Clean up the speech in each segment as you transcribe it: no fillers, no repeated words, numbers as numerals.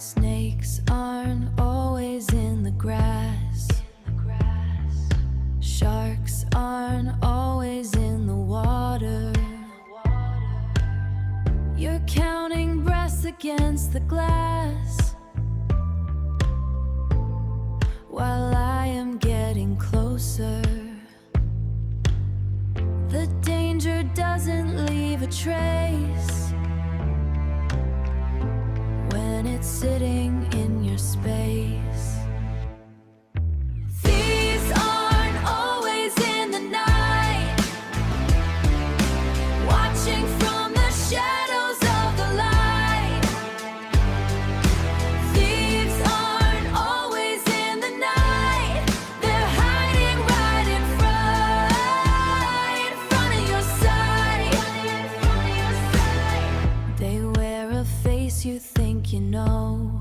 Snakes aren't always in the grass. Sharks aren't always in the water. You're counting breaths against the glass, while I am getting closer. The danger doesn't leave a trace when it's sitting in your space. Thieves aren't always in the night, watching from the shadows of the light. Thieves aren't always in the night, they're hiding right in front of your sight. They wear a face you think you know.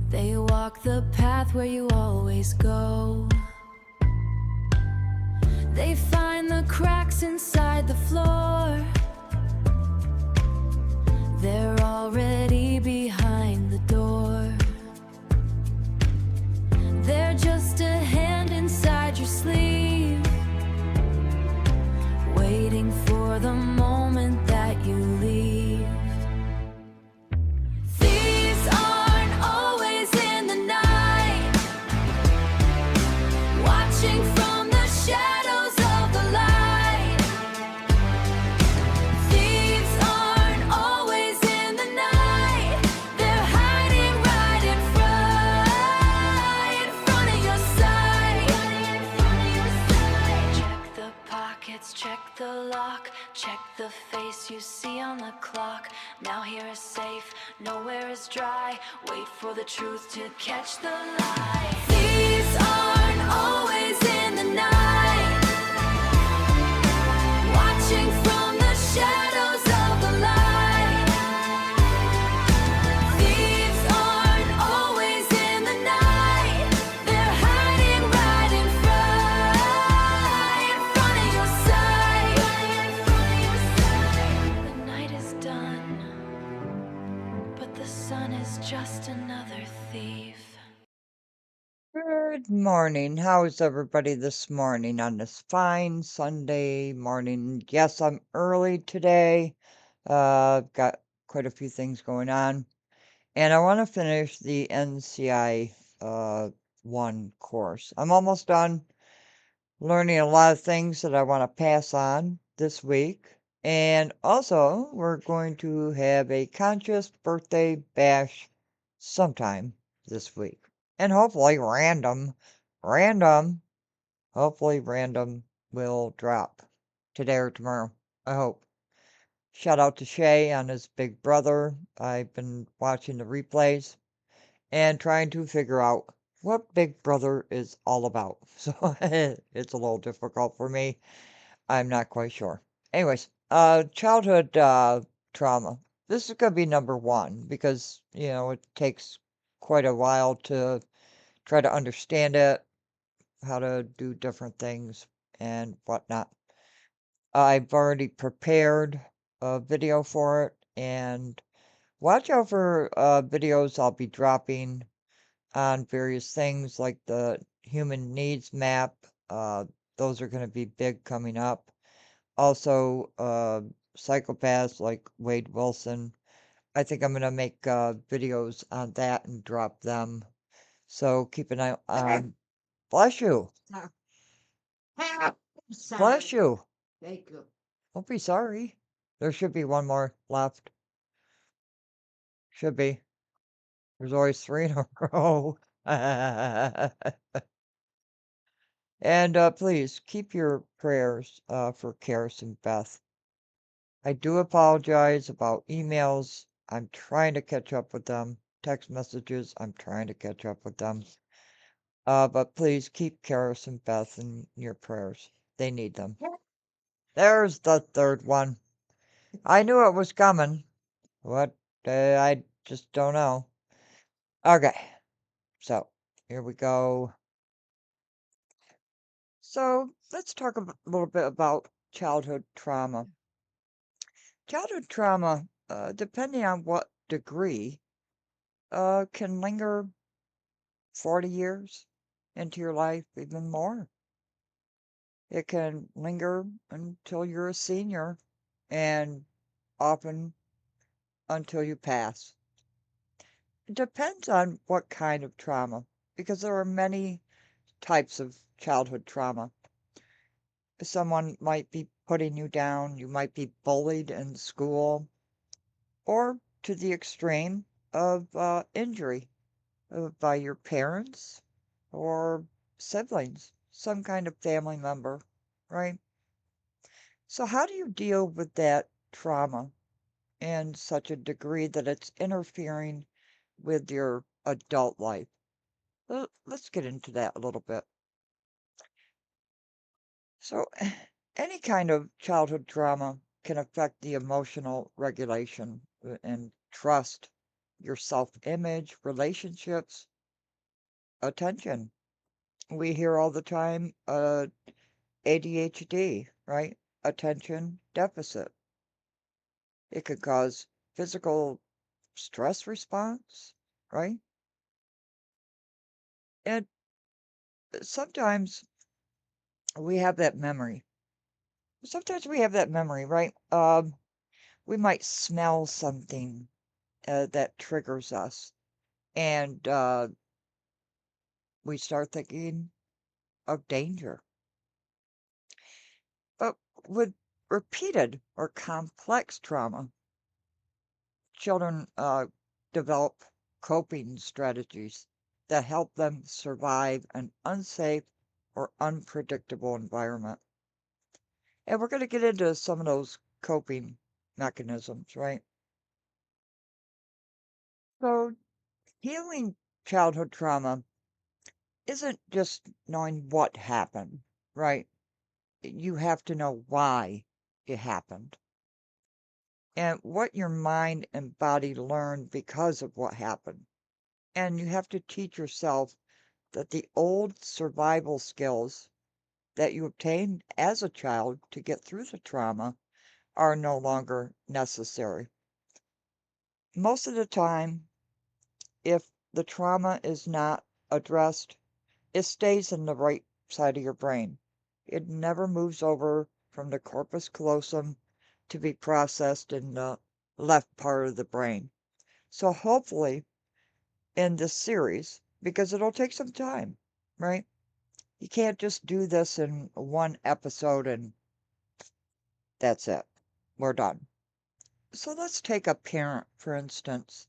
They walk the path where you always go. They find the cracks inside the floor. They're already behind the door. They're just a hand inside your sleeve, waiting for the moment that you leave. Thieves aren't always in the night, watching from the shadows of the light. Thieves aren't always in the night, they're hiding right in front of your sight. Check the pockets, check the lock, check the face you see on the clock. Now here is safe, nowhere is dry. Wait for the truth to catch the light. Thieves aren't always in the night, watching from the shadows of the light. Thieves aren't always in the night, they're hiding right in front of your sight. The night is done, but the sun is just another thief. Good morning. How is everybody this morning on this fine Sunday morning? Yes, I'm early today. Got quite a few things going on, and I want to finish the NCI 1 course. I'm almost done learning a lot of things that I want to pass on this week. And also, we're going to have a conscious birthday bash sometime this week. And hopefully hopefully random will drop today or tomorrow. I hope. Shout out to Shay on his big brother. I've been watching the replays and trying to figure out what Big Brother is all about. So it's a little difficult for me. I'm not quite sure. Anyways, childhood trauma. This is gonna be number one because, it takes quite a while to try to understand it, how to do different things and whatnot. I've already prepared a video for it, and watch out for videos I'll be dropping on various things like the human needs map. Those are going to be big coming up. Also, psychopaths like Wade Wilson. I think I'm going to make videos on that and drop them. So keep an eye on. Bless you. Bless you. Thank you. Don't be sorry. There should be one more left. Should be. There's always 3 in a row. And please keep your prayers for Karis and Beth. I do apologize about emails. I'm trying to catch up with them. Text messages, I'm trying to catch up with them. But please keep Karis and Beth in your prayers. They need them. There's the third one. I knew it was coming. What? I just don't know. Okay. So, here we go. So, let's talk a little bit about childhood trauma. Childhood trauma, depending on what degree can linger 40 years into your life, even more. It can linger until you're a senior and often until you pass. It depends on what kind of trauma, because there are many types of childhood trauma. Someone might be putting you down, you might be bullied in school, or to the extreme of injury by your parents or siblings, some kind of family member, right? So, how do you deal with that trauma in such a degree that it's interfering with your adult life? Let's get into that a little bit. So, any kind of childhood trauma can affect the emotional regulation and trust, your self image, relationships, attention. We hear all the time ADHD, right? Attention deficit. It could cause physical stress response, right? And sometimes we have that memory. Sometimes we have that memory, right? We might smell something that triggers us, and we start thinking of danger. But with repeated or complex trauma, children develop coping strategies that help them survive an unsafe or unpredictable environment. And we're going to get into some of those coping mechanisms, right? So, healing childhood trauma isn't just knowing what happened, right? You have to know why it happened and what your mind and body learned because of what happened. And you have to teach yourself that the old survival skills that you obtained as a child to get through the trauma are no longer necessary. Most of the time, if the trauma is not addressed, it stays in the right side of your brain. It never moves over from the corpus callosum to be processed in the left part of the brain. So hopefully in this series, because it'll take some time, right? You can't just do this in one episode and that's it. We're done. So let's take a parent, for instance,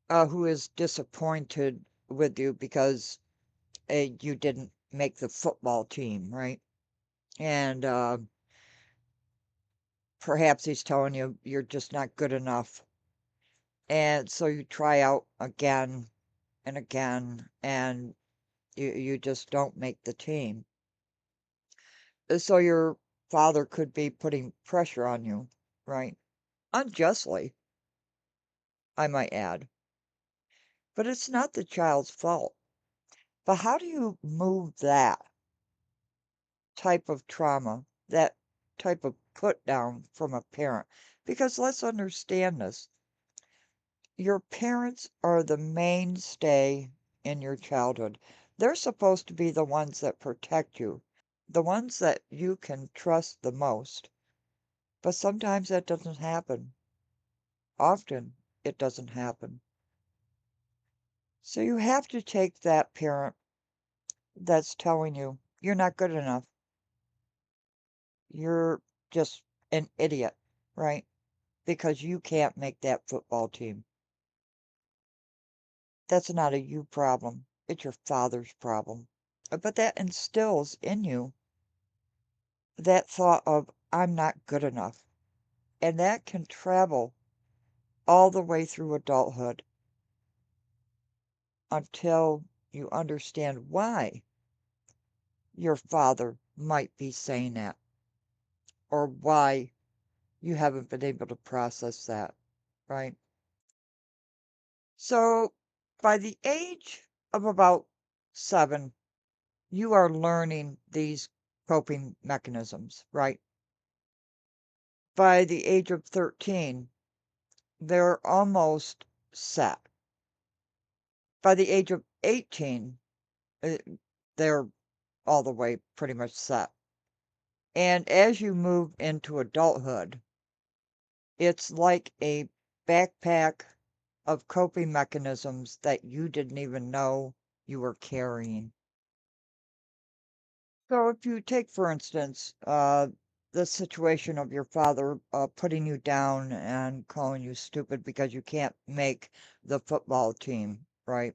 who is disappointed with you because you didn't make the football team, right? And perhaps he's telling you you're just not good enough. And so you try out again and again, and you just don't make the team. So your father could be putting pressure on you, right? Unjustly, I might add. But it's not the child's fault. But how do you move that type of trauma, that type of put down from a parent? Because let's understand this. Your parents are the mainstay in your childhood. They're supposed to be the ones that protect you, the ones that you can trust the most. But sometimes that doesn't happen. Often it doesn't happen. So you have to take that parent that's telling you you're not good enough. You're just an idiot, right? Because you can't make that football team. That's not a you problem. It's your father's problem. But that instills in you that thought of, I'm not good enough. And that can travel all the way through adulthood until you understand why your father might be saying that or why you haven't been able to process that, right? So by the age of about 7, you are learning these coping mechanisms, right? By the age of 13, they're almost set. By the age of 18, uh, they're all the way pretty much set. And as you move into adulthood, it's like a backpack of coping mechanisms that you didn't even know you were carrying. So if you take, for instance, the situation of your father putting you down and calling you stupid because you can't make the football team, right?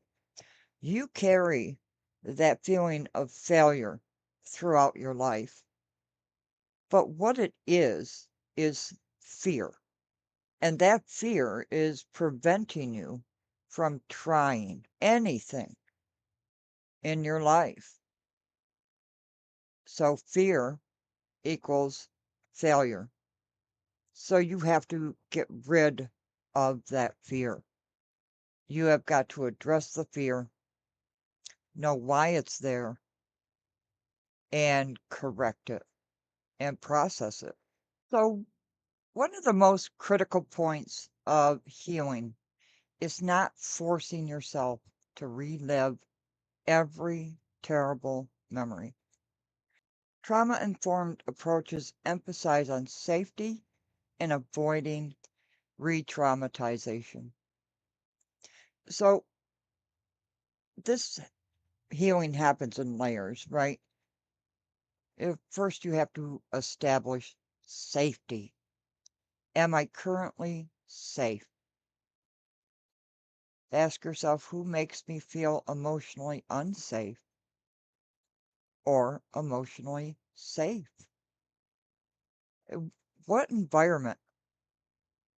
You carry that feeling of failure throughout your life. But what it is fear. And that fear is preventing you from trying anything in your life. So fear equals failure. So you have to get rid of that fear. You have got to address the fear, know why it's there, and correct it and process it. So, one of the most critical points of healing is not forcing yourself to relive every terrible memory. Trauma-informed approaches emphasize on safety and avoiding re-traumatization. So this healing happens in layers, right? First, you have to establish safety. Am I currently safe? Ask yourself who makes me feel emotionally unsafe or emotionally safe? Uh, What environment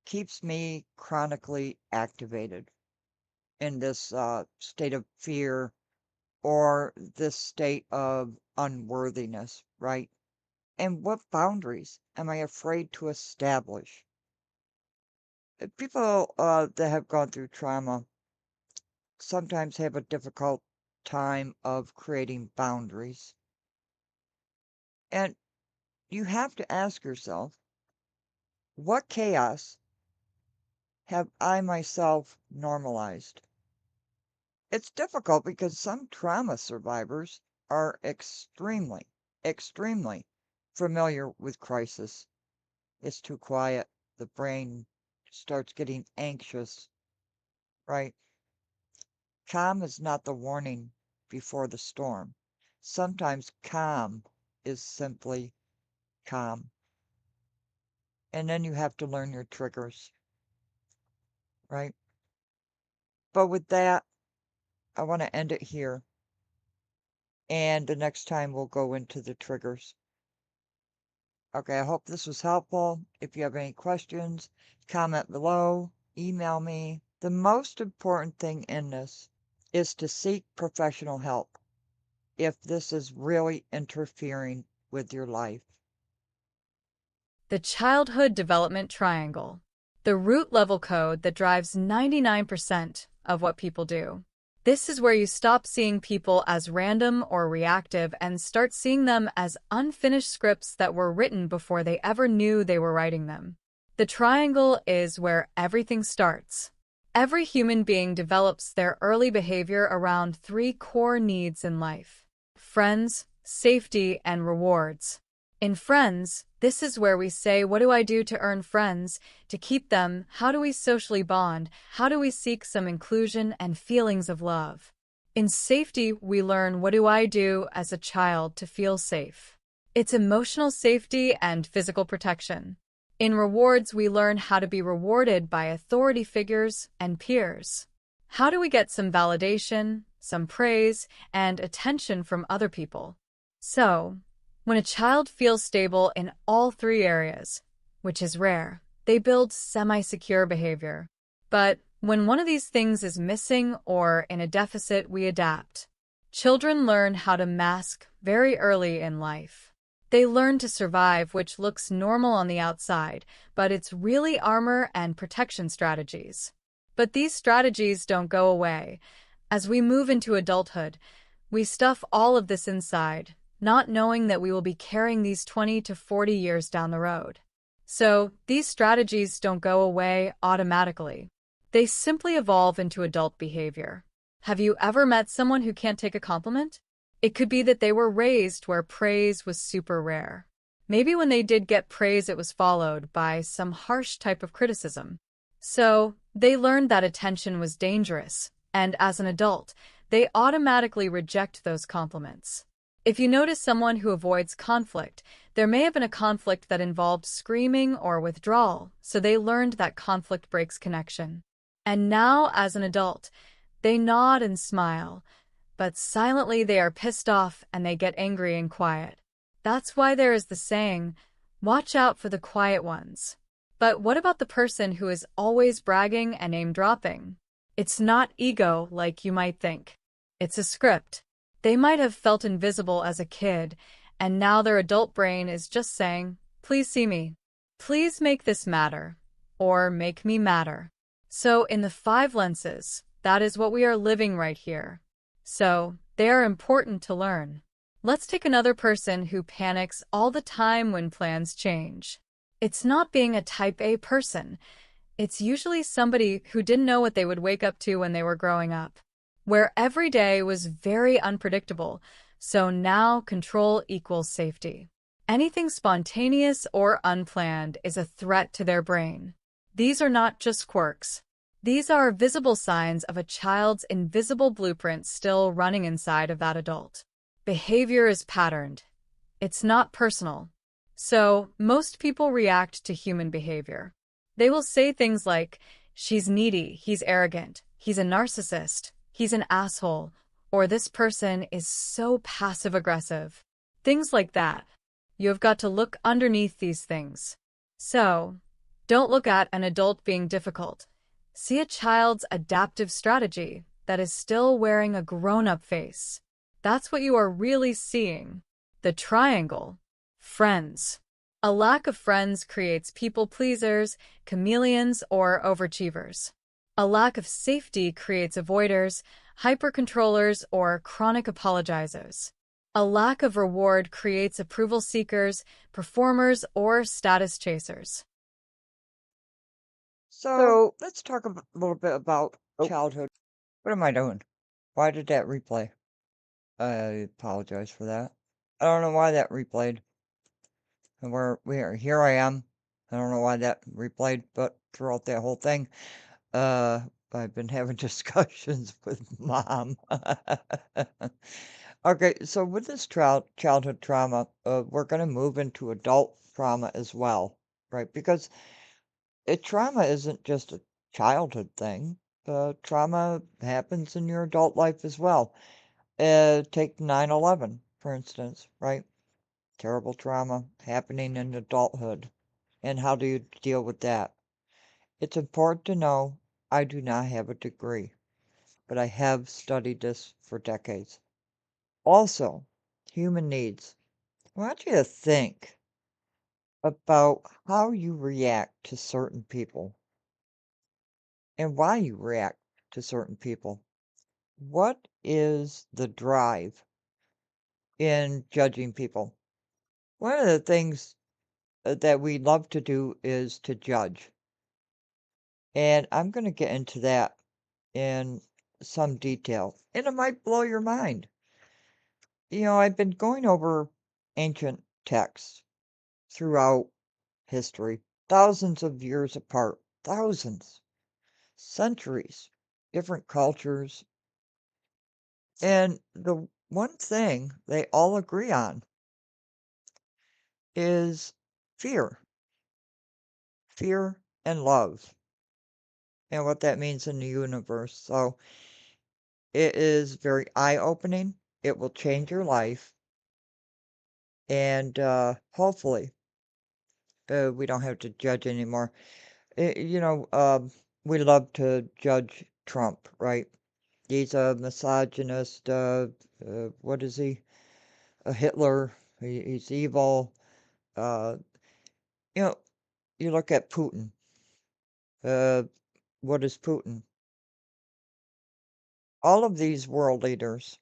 keeps me chronically activated in this state of fear or this state of unworthiness, right? And what boundaries am I afraid to establish? People that have gone through trauma sometimes have a difficult time of creating boundaries. And you have to ask yourself, what chaos have I myself normalized? It's difficult because some trauma survivors are extremely familiar with crisis. It's too quiet. The brain starts getting anxious, right? Calm is not the warning before the storm. Sometimes calm is simply calm. And then you have to learn your triggers, right? But with that, I want to end it here. And the next time we'll go into the triggers. Okay, I hope this was helpful. If you have any questions, comment below, email me. The most important thing in this is to seek professional help if this is really interfering with your life. The childhood development triangle, the root level code that drives 99% of what people do. This is where you stop seeing people as random or reactive and start seeing them as unfinished scripts that were written before they ever knew they were writing them. The triangle is where everything starts. Every human being develops their early behavior around three core needs in life: friends, safety, and rewards. In friends, this is where we say, what do I do to earn friends, to keep them? How do we socially bond? How do we seek some inclusion and feelings of love? In safety, we learn, what do I do as a child to feel safe? It's emotional safety and physical protection. In rewards, we learn how to be rewarded by authority figures and peers. How do we get some validation, some praise, and attention from other people? So, when a child feels stable in all three areas, which is rare, they build semi-secure behavior. But when one of these things is missing or in a deficit, we adapt. Children learn how to mask very early in life. They learn to survive, which looks normal on the outside, but it's really armor and protection strategies. But these strategies don't go away. As we move into adulthood, we stuff all of this inside, not knowing that we will be carrying these 20 to 40 years down the road. So these strategies don't go away automatically. They simply evolve into adult behavior. Have you ever met someone who can't take a compliment? It could be that they were raised where praise was super rare. Maybe when they did get praise, it was followed by some harsh type of criticism. So they learned that attention was dangerous, and as an adult, they automatically reject those compliments. If you notice someone who avoids conflict, there may have been a conflict that involved screaming or withdrawal, so they learned that conflict breaks connection. And now, as an adult, they nod and smile, but silently they are pissed off and they get angry and quiet. That's why there is the saying, watch out for the quiet ones. But what about the person who is always bragging and name-dropping? It's not ego like you might think. It's a script. They might have felt invisible as a kid, and now their adult brain is just saying, please see me. Please make this matter, or make me matter. So in the 5 lenses, that is what we are living right here. So they are important to learn. Let's take another person who panics all the time when plans change. It's not being a type A person. It's usually somebody who didn't know what they would wake up to when they were growing up, where every day was very unpredictable, so now control equals safety. Anything spontaneous or unplanned is a threat to their brain. These are not just quirks. These are visible signs of a child's invisible blueprint still running inside of that adult. Behavior is patterned. It's not personal. So, most people react to human behavior. They will say things like, she's needy, he's arrogant, he's a narcissist, he's an asshole, or this person is so passive-aggressive. Things like that. You have got to look underneath these things. So, don't look at an adult being difficult. See a child's adaptive strategy that is still wearing a grown-up face. That's what you are really seeing. The triangle. Friends. A lack of friends creates people-pleasers, chameleons, or overachievers. A lack of safety creates avoiders, hyper-controllers, or chronic apologizers. A lack of reward creates approval seekers, performers, or status chasers. So let's talk a little bit about Oh. childhood. What am I doing? Why did that replay? I apologize for that. I don't know why that replayed. And here I am. I don't know why that replayed, but throughout that whole thing, I've been having discussions with mom. Okay, so with this childhood trauma, we're going to move into adult trauma as well, right? Because trauma isn't just a childhood thing. Trauma happens in your adult life as well. Take 9/11, for instance, right? Terrible trauma happening in adulthood. And how do you deal with that? It's important to know I do not have a degree, but I have studied this for decades. Also, human needs. I want you to think about how you react to certain people and why you react to certain people. What is the drive in judging people? One of the things that we love to do is to judge. And I'm going to get into that in some detail. And it might blow your mind. You know, I've been going over ancient texts throughout history, thousands of years apart, thousands, centuries, different cultures. And the one thing they all agree on is fear, fear and love, and what that means in the universe. So it is very eye-opening. It will change your life. And hopefully, we don't have to judge anymore. We love to judge Trump, right? He's a misogynist. What is he? A Hitler. He's evil. Uh, you know, you look at Putin. Uh, what is Putin? All of these world leaders,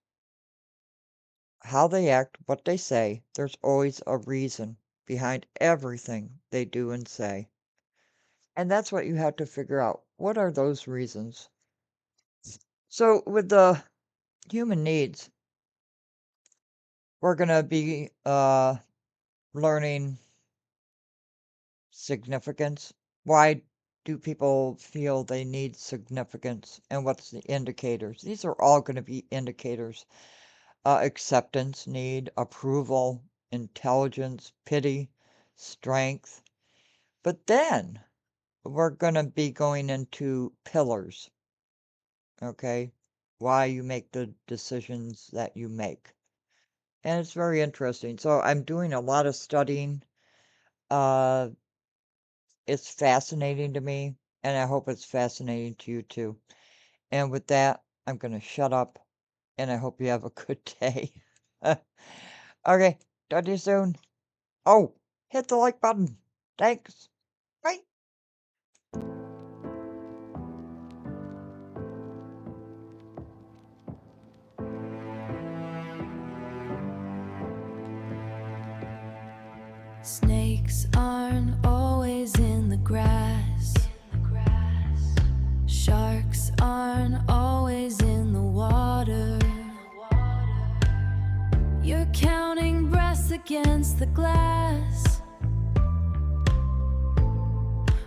how they act, what they say, there's always a reason behind everything they do and say. And that's what you have to figure out. What are those reasons? So, with the human needs, we're going to be learning significance. Why do people feel they need significance? And what's the indicators? These are all going to be indicators. Acceptance, need, approval, intelligence, pity, strength. But then we're going to be going into pillars, okay? Why you make the decisions that you make. And it's very interesting. So I'm doing a lot of studying. Uh, it's fascinating to me, and I hope it's fascinating to you too. And with that, I'm going to shut up, and I hope you have a good day. Okay, talk to you soon. Oh, hit the like button. Thanks. Bye. Snakes aren't always in the grass. Sharks aren't always in the water. You're counting breaths against the glass,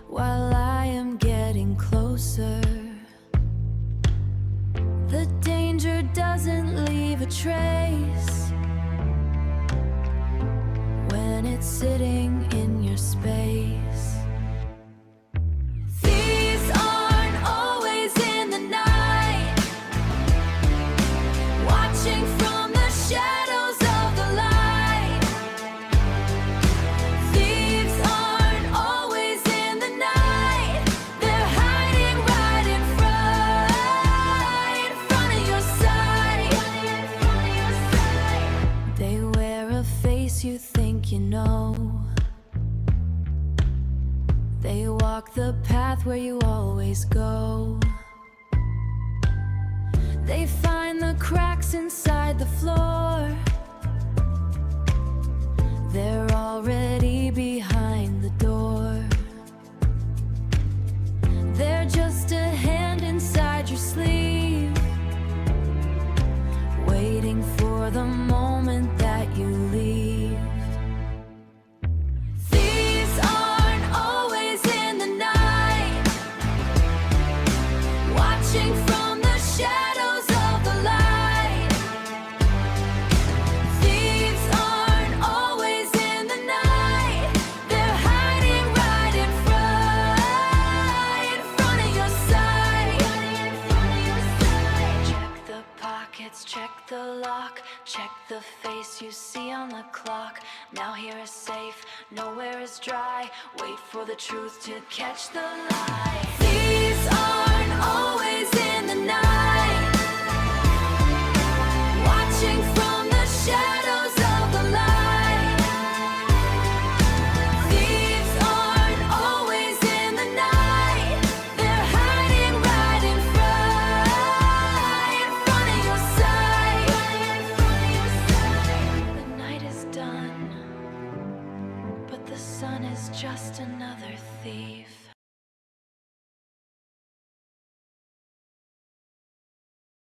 while I am getting closer. The danger doesn't leave a trace when it's sitting in your space. Thieves aren't always in the night, watching from the shadows of the light. Thieves aren't always in the night, they're hiding right in front of your sight. They wear a face you think you know. They walk the path where you always go. They find the cracks inside the floor. They're already behind the door. They're just a hand inside your sleeve, waiting for the moment that you leave. Thieves aren't always in the night, watching from the shadows of the light. Thieves aren't always in the night, they're hiding right in front of your sight. Check the pockets, check the lock, check the face you see on the clock. Now here is safe, nowhere is dry. Wait for the truth to catch the light. Thieves aren't always in the night, watching from the shadows of the light. Thieves aren't always in the night, they're hiding right in front of your sight. The night is done, but the sun is just another thief.